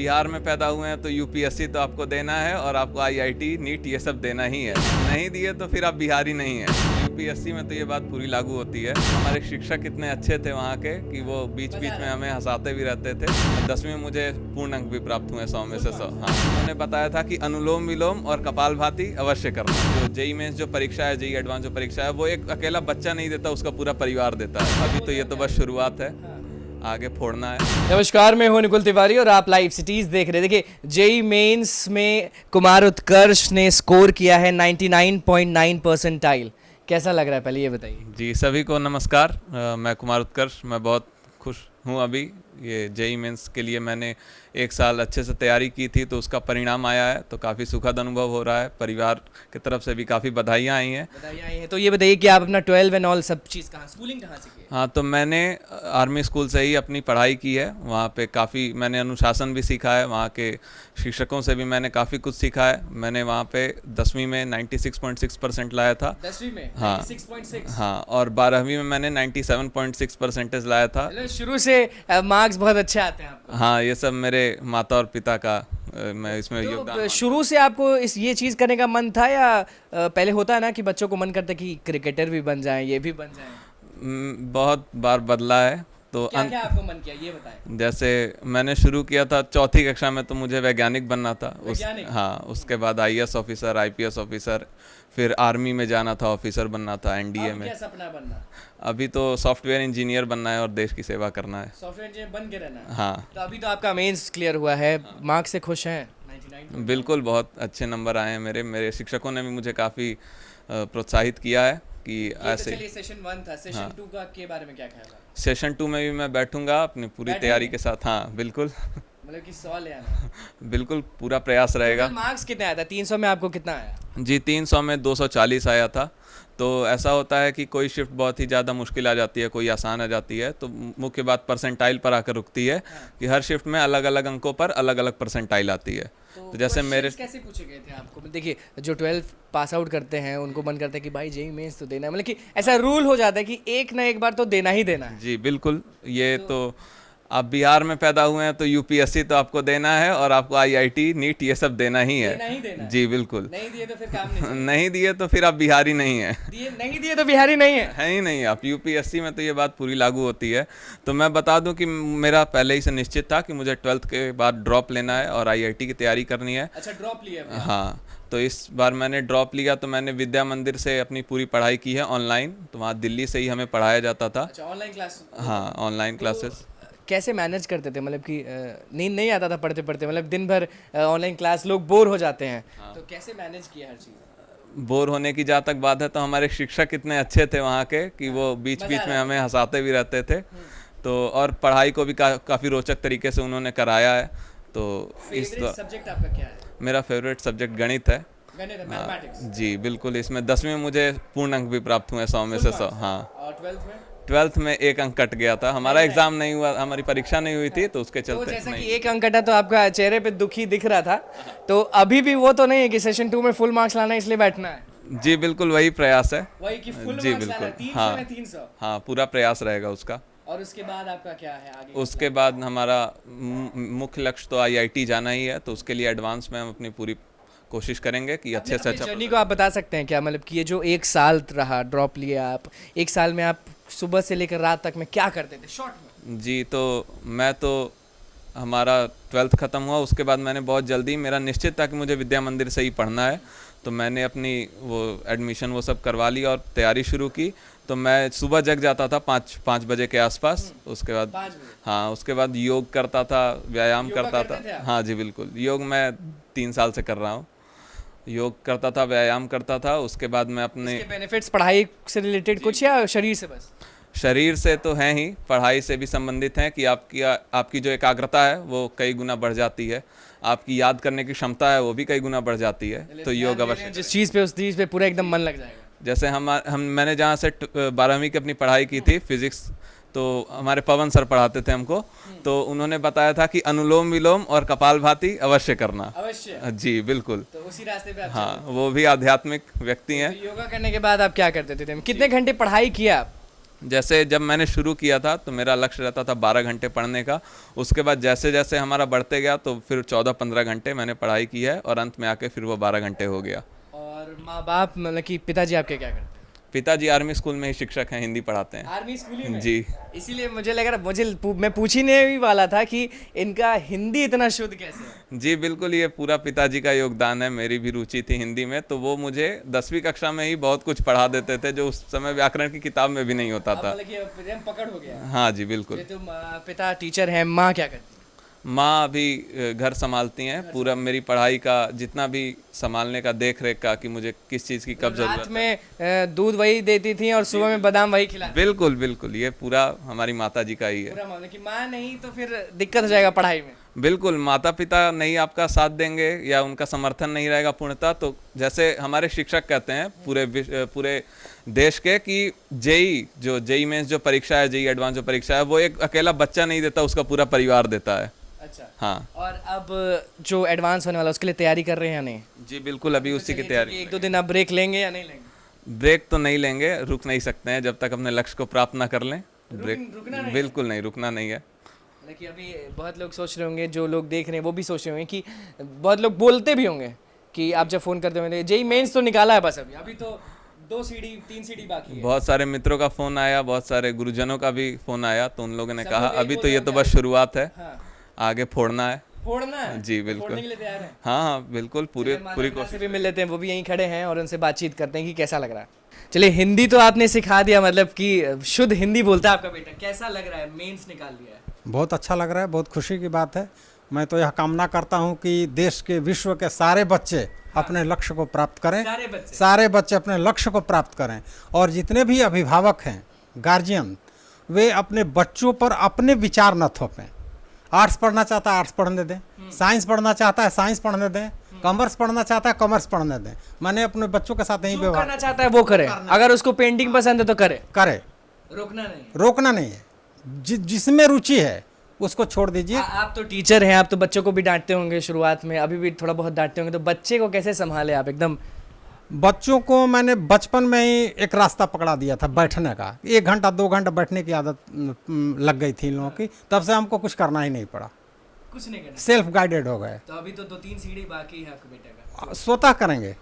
बिहार में पैदा हुए हैं तो यूपीएससी तो आपको देना है और आपको आईआईटी नीट ये सब देना ही है। नहीं दिए तो फिर आप बिहारी नहीं हैं। यूपीएससी में तो ये बात पूरी लागू होती है। हमारे शिक्षक इतने अच्छे थे वहाँ के कि वो बीच बीच में हमें हंसाते भी रहते थे। 10वीं में मुझे पूर्ण अंक भी प्राप्त हुए 100 में से 100। हाँ, उन्होंने बताया था कि अनुलोम विलोम और कपालभाति अवश्य करना। जो जेईई मेंस जो परीक्षा है, जेईई एडवांस जो परीक्षा है, वो एक अकेला बच्चा नहीं देता, उसका पूरा परिवार देता है। अभी तो ये तो बस शुरुआत है, आगे फोड़ना है। नमस्कार, मैं हूं निकुल तिवारी और आप लाइव सिटीज देख रहे हैं। देखिए, जेईई मेंस में कुमार उत्कर्ष ने स्कोर किया है 99.9 परसेंटाइल। कैसा लग रहा है, पहले ये बताइए। जी, सभी को नमस्कार। मैं कुमार उत्कर्ष, मैं बहुत खुश हूँ। अभी ये जेईई मेंस के लिए मैंने 1 साल अच्छे से तैयारी की थी, तो उसका परिणाम आया है, तो काफ़ी सुखद अनुभव हो रहा है। परिवार की तरफ से भी काफ़ी बधाइयाँ आई हैं। बधाइयाँ आई हैं। तो ये बताइए कि आप अपना 12 एंड ऑल सब चीज़ कहाँ, स्कूलिंग कहाँ से की? हाँ, तो मैंने आर्मी स्कूल से ही अपनी पढ़ाई की है। वहाँ पे काफ़ी मैंने अनुशासन भी सीखा है, वहाँ के शिक्षकों से भी मैंने काफ़ी कुछ सीखा है। मैंने वहाँ पे 10वीं में 96.6% लाया था। 10वीं में हाँ 96.6। हाँ, और 12वीं में मैंने 97.6 परसेंटेज लाया था। शुरू से मार्क्स बहुत अच्छे आते हैं आपको। हाँ, ये सब मेरे माता और पिता का मैं इसमें तो योगदान। शुरू से आपको ये चीज़ करने का मन था, या पहले होता है ना कि बच्चों को मन करता है कि क्रिकेटर भी बन जाएं, ये भी बन जाएं? बहुत बार बदला है। तो क्या क्या आपको मन किया, ये बताएं। जैसे मैंने शुरू किया था 4ठी कक्षा में, तो मुझे वैज्ञानिक बनना था। हाँ, उसके बाद आईएएस ऑफिसर, आईपीएस ऑफिसर, फिर आर्मी में जाना था, ऑफिसर बनना था एनडीए में। क्या सपना बनना? अभी तो सॉफ्टवेयर इंजीनियर बनना है और देश की सेवा करना है। सॉफ्टवेयर इंजीनियर बन के रहना है। हाँ, तो अभी तो आपका मेंस क्लियर हुआ है, मार्क्स से खुश हैं? 99। बिल्कुल, बहुत अच्छे नंबर आए हैं मेरे शिक्षकों ने भी मुझे काफ़ी प्रोत्साहित किया है कि ऐसे। चलिए, सेशन 1 था, सेशन 2 का के बारे में क्या ख्याल है? सेशन 2 में भी मैं बैठूंगा अपनी पूरी तैयारी के साथ। हाँ, बिल्कुल। मतलब कि 100 ले आना। बिल्कुल, पूरा प्रयास रहेगा। मार्क्स कितने आया था? 300 में आपको कितना आया? जी, 300 में 240 आया था। तो ऐसा होता है कि कोई शिफ्ट बहुत ही ज़्यादा मुश्किल आ जाती है, कोई आसान आ जाती है। तो मुख्य बात परसेंटाइल पर आकर रुकती है कि हर शिफ्ट में अलग अलग अंकों पर अलग अलग परसेंटाइल आती है। तो जैसे मेरे कैसे पूछे गए थे आपको? देखिए, जो 12 पास आउट करते हैं उनको मन करता है कि भाई जेईई मेंस तो देना है, मतलब कि ऐसा रूल हो जाता है कि एक ना एक बार तो देना ही देना है। जी बिल्कुल, ये तो आप बिहार में पैदा हुए हैं तो यूपीएससी तो आपको देना है और आपको आईआईटी नीट ये सब देना ही है। जी बिल्कुल। नहीं दिए तो फिर काम नहीं। नहीं दिए तो फिर आप बिहारी नहीं हैं। नहीं दिए तो बिहारी नहीं है ही नहीं आप। यूपीएससी में तो ये बात पूरी लागू होती है। तो मैं बता दूं कि मेरा पहले ही से निश्चित था कि मुझे 12th के बाद ड्रॉप लेना है और आईआईटी की तैयारी करनी है। अच्छा, ड्रॉप लिया? हाँ, तो इस बार मैंने ड्रॉप लिया। तो मैंने विद्या मंदिर से अपनी पूरी पढ़ाई की है ऑनलाइन। तो वहाँ दिल्ली से ही हमें पढ़ाया जाता था। अच्छा, ऑनलाइन क्लास? हाँ, ऑनलाइन क्लासेस। कैसे मैनेज करते थे? मतलब कि नींद नहीं आता था पढ़ते पढ़ते, मतलब दिन भर ऑनलाइन क्लास, लोग बोर हो जाते हैं। तो कैसे मैनेज किया हर चीज़? बोर होने की जहाँ तक बात है, तो हमारे शिक्षक इतने अच्छे थे वहाँ के कि वो बीच बीच में हमें हंसाते भी रहते थे। तो और पढ़ाई को भी काफ़ी रोचक तरीके से उन्होंने कराया है। तो इस सब्जेक्ट आपका क्या है? मेरा फेवरेट सब्जेक्ट गणित है। गणित है, मैथमेटिक्स? जी बिल्कुल। इसमें 10वीं में मुझे पूर्ण अंक भी प्राप्त हुए 100 में से 100। हाँ, और 12th में? 12th में 1 अंक कट गया था। हमारा एग्जाम नहीं हुआ, हमारी परीक्षा नहीं हुई थी, तो उसके चलते। तो जैसा कि 1 अंक कटा तो आपका चेहरे पे दुखी दिख रहा था, तो अभी भी वो तो नहीं है कि सेशन 2 में फुल मार्क्स लाना है इसलिए बैठना है? जी बिल्कुल, वही प्रयास है। वही कि फुल जी मार्क्स लाना है, 300 हाँ, में 300? हाँ, पूरा प्रयास रहेगा उसका। और उसके बाद आपका क्या है आगे? उसके बाद हमारा मुख्य लक्ष्य तो आईआईटी जाना ही है। तो उसके लिए एडवांस में हम अपनी पूरी कोशिश करेंगे कि अच्छे से अच्छा। जर्नी को आप बता सकते हैं क्या? मतलब कि ये जो 1 साल रहा, ड्रॉप लिया आप, 1 साल में आप सुबह से लेकर रात तक में क्या करते थे शॉर्ट में? जी, तो मैं तो हमारा 12th ख़त्म हुआ, उसके बाद मैंने बहुत जल्दी, मेरा निश्चित था कि मुझे विद्या मंदिर से ही पढ़ना है। तो मैंने अपनी वो एडमिशन वो सब करवा ली और तैयारी शुरू की। तो मैं सुबह जग जाता था 5 बजे के आसपास। उसके बाद 5 बजे? हाँ, उसके बाद योग करता था, व्यायाम करता था। हाँ जी बिल्कुल, योग मैं 3 साल से कर रहा हूँ। योग करता था, व्यायाम करता था। उसके बाद मैं अपने बेनिफिट्स पढ़ाई से रिलेटेड कुछ या शरीर से बस? शरीर से तो हैं ही, पढ़ाई से भी संबंधित हैं कि आपकी जो एकाग्रता है वो कई गुना बढ़ जाती है। आपकी याद करने की क्षमता है वो भी कई गुना बढ़ जाती है। तो योग अवश्य, जिस चीज़ पे उस चीज़ पे पूरा एकदम मन लग जाएगा। जैसे मैंने जहाँ से 12वीं की अपनी पढ़ाई की थी फिजिक्स, तो हमारे पवन सर पढ़ाते थे हमको। तो उन्होंने बताया था कि अनुलोम विलोम और कपालभाति अवश्य करना। अवश्य? जी बिल्कुल। तो उसी रास्ते पे आप हाँ, वो भी आध्यात्मिक व्यक्ति हैं। योगा करने के बाद आप क्या करते थे? कितने घंटे पढ़ाई किया आप? जैसे जब मैंने शुरू किया था तो मेरा लक्ष्य रहता था 12 घंटे पढ़ने का। उसके बाद जैसे जैसे हमारा बढ़ते गया तो फिर 14-15 घंटे मैंने पढ़ाई की है और अंत में आके फिर वो 12 घंटे हो गया। और माँ बाप मतलब कि पिताजी आपके क्या करते हैं? पिताजी आर्मी स्कूल में ही शिक्षक हैं, हिंदी पढ़ाते हैं। आर्मी स्कूल ही में? जी। इसीलिए मुझे लग रहा मैं पूछने भी वाला था कि इनका हिंदी इतना शुद्ध कैसे है? जी बिल्कुल, ये पूरा पिताजी का योगदान है। मेरी भी रुचि थी हिंदी में, तो वो मुझे 10वीं कक्षा में ही बहुत कुछ पढ़ा देते थे जो उस समय व्याकरण की किताब में भी नहीं होता था। मतलब कि प्रेम पकड़ हो गया। हाँ जी बिल्कुल। ये तो पिता टीचर हैं, माँ क्या करती है? माँ अभी घर संभालती हैं, पूरा मेरी पढ़ाई का जितना भी संभालने का, देख रेख का, कि मुझे किस चीज़ की कब जरूरत रात में दूध वही देती थी और सुबह में बादाम वही खिलाती। बिल्कुल बिल्कुल, ये पूरा हमारी माता जी का ही है। पूरा मामला कि माँ नहीं तो फिर दिक्कत हो जाएगा पढ़ाई में। बिल्कुल, माता पिता नहीं आपका साथ देंगे या उनका समर्थन नहीं रहेगा पूर्णतः, तो जैसे हमारे शिक्षक कहते हैं पूरे देश के कि जेई मेंस जो परीक्षा है, जेई एडवांस जो परीक्षा है, वो एक अकेला बच्चा नहीं देता, उसका पूरा परिवार देता है। अच्छा। हाँ। और अब जो एडवांस होने वाला उसके लिए तैयारी कर रहे हैं या नहीं? जी बिल्कुल, अभी उसी की तैयारी। 1-2 दिन आप ब्रेक लेंगे या नहीं लेंगे? ब्रेक तो नहीं लेंगे, रुक नहीं सकते हैं जब तक अपने लक्ष्य को प्राप्त ना कर लें। रुकना नहीं? बिल्कुल नहीं, रुकना नहीं है। लेकिन अभी बहुत लोग सोच रहे होंगे, जो लोग देख रहे हैं वो भी सोच रहे होंगे कि बहुत लोग बोलते भी होंगे कि आप जब फ़ोन करते होंगे जेई मेंस तो निकाला है बस, अभी तो 2 सीढ़ी 3 सीढ़ी बाकी है। बहुत सारे मित्रों का फ़ोन आया, बहुत सारे गुरुजनों का भी फ़ोन आया, तो उन लोगों ने कहा लोग अभी एक तो ये बोल तो रहे बस शुरुआत है, हाँ। आगे फोड़ना है। फोड़ना है? जी बिल्कुल। फोड़ने के लिए तैयार है? हाँ हाँ बिल्कुल, पूरी से कोशिश। भी मिल लेते हैं, वो भी यहीं खड़े हैं और उनसे बातचीत करते हैं कि कैसा लग रहा है। चलिए, हिंदी तो आपने सिखा दिया, मतलब कि शुद्ध हिंदी बोलता है आपका बेटा। कैसा लग रहा है, मेंस निकाल लिया है? बहुत अच्छा लग रहा है, बहुत खुशी की बात है। मैं तो यह कामना करता हूं कि देश के, विश्व के सारे बच्चे अपने लक्ष्य को प्राप्त करें। सारे बच्चे अपने लक्ष्य को प्राप्त करें। और जितने भी अभिभावक हैं, गार्जियन, वे अपने बच्चों पर अपने विचार न थोपें। आर्ट्स पढ़ना चाहता है आर्ट्स पढ़ने दें, साइंस पढ़ना चाहता है साइंस पढ़ने दें, कॉमर्स पढ़ना चाहता है कॉमर्स पढ़ने दें। मैंने अपने बच्चों के साथ यही व्यवहार। करना चाहता है वो करे, अगर उसको पेंटिंग पसंद है तो करे। रोकना नहीं है। जिसमें रुचि है उसको छोड़ दीजिए। आप तो टीचर हैं, आप तो बच्चों को भी डांटते होंगे शुरुआत में, अभी भी थोड़ा बहुत डांटते होंगे, तो बच्चे को कैसे संभाले आप एकदम? बच्चों को मैंने बचपन में ही एक रास्ता पकड़ा दिया था बैठने का। 1 घंटा 2 घंटा बैठने की आदत लग गई थी इन लोगों की, तब से हमको कुछ करना ही नहीं पड़ा, कुछ नहीं करना, सेल्फ गाइडेड हो गए। तो अभी तो 2-3 सीढ़ी बाकी है आपके बेटे का। स्वतः करेंगे।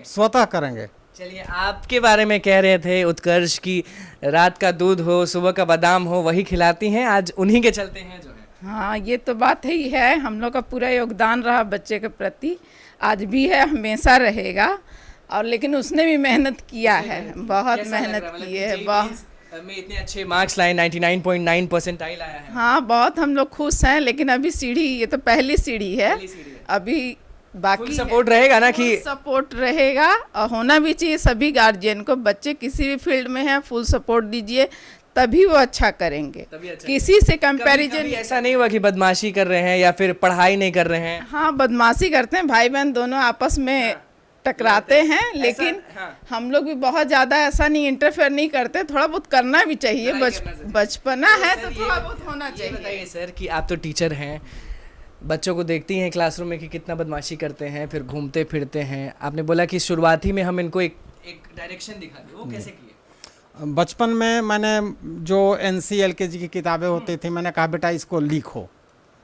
स्वतः करेंगे। चलिए, आपके बारे में कह रहे थे उत्कर्ष की रात का दूध हो, सुबह का बादाम हो, वही खिलाती हैं, आज उन्हीं के चलते हैं जो है। हाँ, ये तो बात ही है। हम लोग का पूरा योगदान रहा बच्चे के प्रति, आज भी है, हमेशा रहेगा। और लेकिन उसने भी मेहनत किया है, बहुत मेहनत की है। में इतने अच्छे मार्क्स लाए, 99.9 परसेंटाइल आया है। हाँ, बहुत हम लोग खुश हैं। लेकिन अभी सीढ़ी, ये तो पहली सीढ़ी है, अभी बाकी सपोर्ट रहेगा ना, कि सपोर्ट रहेगा और होना भी चाहिए सभी गार्जियन को। बच्चे किसी भी फील्ड में हैं, फुल सपोर्ट दीजिए, तभी वो अच्छा करेंगे। किसी से कंपैरिजन। ऐसा नहीं हुआ कि बदमाशी कर रहे हैं या फिर पढ़ाई नहीं कर रहे हैं? हाँ, बदमाशी करते हैं, भाई बहन दोनों आपस में टकराते हैं, लेकिन हम लोग भी बहुत ज़्यादा ऐसा नहीं इंटरफेयर नहीं करते। थोड़ा बहुत करना भी चाहिए, बचपना है तो थोड़ा बहुत होना चाहिए। बताइए सर कि आप तो टीचर हैं, बच्चों को देखती हैं क्लासरूम में कि कितना बदमाशी करते हैं, फिर घूमते फिरते हैं। आपने बोला कि शुरुआती में हम इनको एक डायरेक्शन दिखा दें, वो कैसे किए? बचपन में मैंने जो NC LKG की किताबें होती थी, मैंने कहा बेटा इसको लिखो।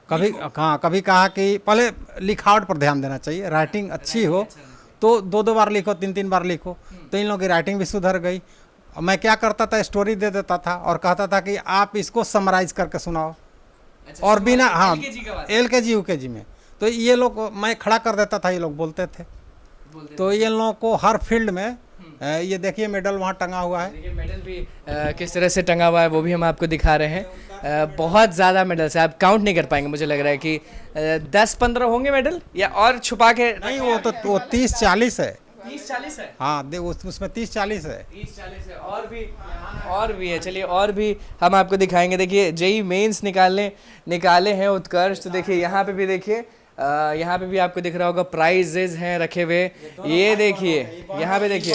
कभी कहा कि पहले लिखावट पर ध्यान देना चाहिए, राइटिंग अच्छी हो तो 2-2 बार लिखो, 3-3 बार लिखो, तो इन लोगों की राइटिंग भी सुधर गई। मैं क्या करता था, स्टोरी दे देता था और कहता था कि आप इसको समराइज करके सुनाओ। और बिना, हाँ, LKG UKG में तो ये लोग, मैं खड़ा कर देता था, ये लोग बोलते थे। तो ये लोगों को हर फील्ड में, ये देखिए मेडल वहाँ टंगा हुआ है। देखिए मेडल भी किस तरह से टंगा हुआ है, वो भी हम आपको दिखा रहे हैं। बहुत ज़्यादा मेडल्स है, आप काउंट नहीं कर पाएंगे, मुझे लग रहा है कि 10-15 होंगे मेडल, या और छुपा के? नहीं, वो 30-40 है। 30-40 है? हाँ, उसमें 30-40 है। 30-40 है, और भी है। चलिए, और भी हम आपको दिखाएंगे। देखिए, जेई मेंस निकाले हैं उत्कर्ष, तो देखिए यहाँ पे भी देखिए, यहाँ पे भी आपको दिख रहा होगा प्राइजेज हैं रखे हुए। ये देखिए, यहाँ पे देखिए,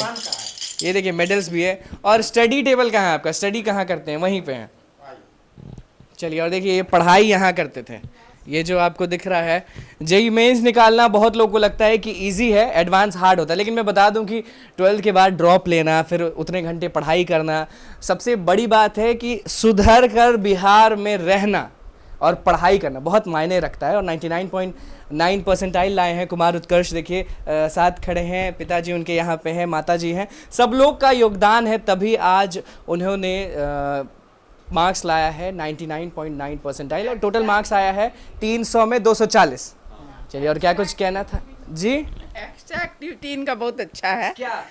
ये देखिए मेडल्स भी है। और स्टडी टेबल कहाँ है आपका? स्टडी कहाँ करते हैं? वहीं पे है। चलिए, और देखिए ये पढ़ाई यहाँ करते थे, ये जो आपको दिख रहा है, जेई मेंस निकालना बहुत लोगों को लगता है कि इजी है, एडवांस हार्ड होता है, लेकिन मैं बता दूं कि 12th के बाद ड्रॉप लेना, फिर उतने घंटे पढ़ाई करना, सबसे बड़ी बात है कि सुधर कर बिहार में रहना और पढ़ाई करना बहुत मायने रखता है। और 99.9 परसेंटाइल लाए हैं कुमार उत्कर्ष। देखिए साथ खड़े हैं, पिताजी उनके यहाँ पे हैं, माताजी हैं, सब लोग का योगदान है, तभी आज उन्होंने मार्क्स लाया है 99.9 परसेंटाइल और टोटल मार्क्स आया है 300 में 240। चलिए, और क्या कुछ कहना था जी? एक्स्ट्रा एक्टिविटी इनका बहुत अच्छा है, क्या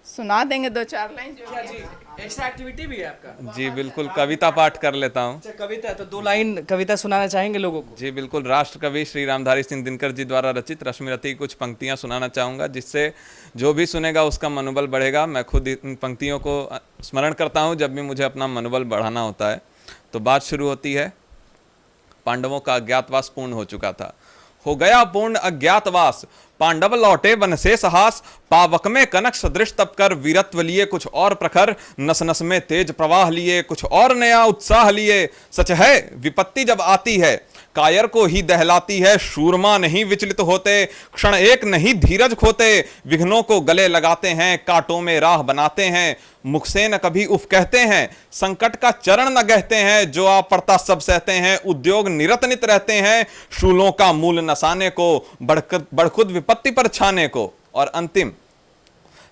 सुना देंगे 2-4 लाइन जो जी? एक्स्ट्रा एक्टिविटी भी है आपका? जी बिल्कुल, कविता पाठ कर लेता हूँ। अच्छा, कविता, तो 2 लाइन कविता सुनाना चाहेंगे लोगों को? जी बिल्कुल, राष्ट्र कवि श्री रामधारी सिंह दिनकर जी द्वारा रचित रश्मिरथी की कुछ पंक्तियाँ सुनाना चाहूँगा, जिससे जो भी सुनेगा उसका मनोबल बढ़ेगा। मैं खुद इन पंक्तियों को स्मरण करता हूँ जब भी मुझे अपना मनोबल बढ़ाना होता है। तो बात शुरू होती है। पांडवों का अज्ञातवास पूर्ण हो चुका था। हो गया पूर्ण अज्ञातवास, पांडव लौटे वन से सहास, पावक में कनक सदृश तप कर, वीरत्व लिए कुछ और प्रखर, नस नस में तेज प्रवाह लिए कुछ और नया उत्साह लिए। सच है विपत्ति जब आती है कायर को ही दहलाती है, शूरमा नहीं विचलित होते, क्षण एक नहीं धीरज खोते, विघ्नों को गले लगाते हैं, कांटों में राह बनाते हैं, मुख से न कभी उफ कहते हैं, संकट का चरण न गहते हैं, जो आप पड़ता सब सहते हैं, उद्योग निरत नित रहते हैं, शूलों का मूल नसाने को, बढ़खुद विपत्ति पर छाने को। और अंतिम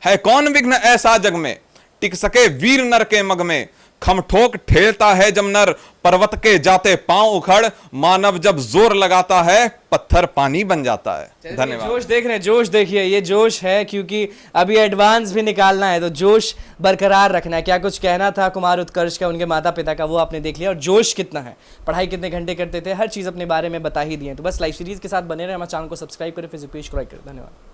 है कौन विघ्न ऐसा जग में, टिक सके वीर नर के मग में, खम ठोक ठेलता है जब नर, पर्वत के जाते पांव उखड़, मानव जब जोर लगाता है पत्थर पानी बन जाता है। धन्यवाद। जोश देख रहे हैं, जोश देखिए, ये जोश है क्योंकि अभी एडवांस भी निकालना है, तो जोश बरकरार रखना है। क्या कुछ कहना था कुमार उत्कर्ष का, उनके माता पिता का, वो आपने देख लिया। और जोश कितना है, पढ़ाई कितने घंटे करते थे, हर चीज़ अपने बारे में बता ही दिए। तो बस लाइव सीरीज के साथ बने रहे, हमारे चैनल को सब्सक्राइब करें, फेसबुक पेज को लाइक करें। धन्यवाद।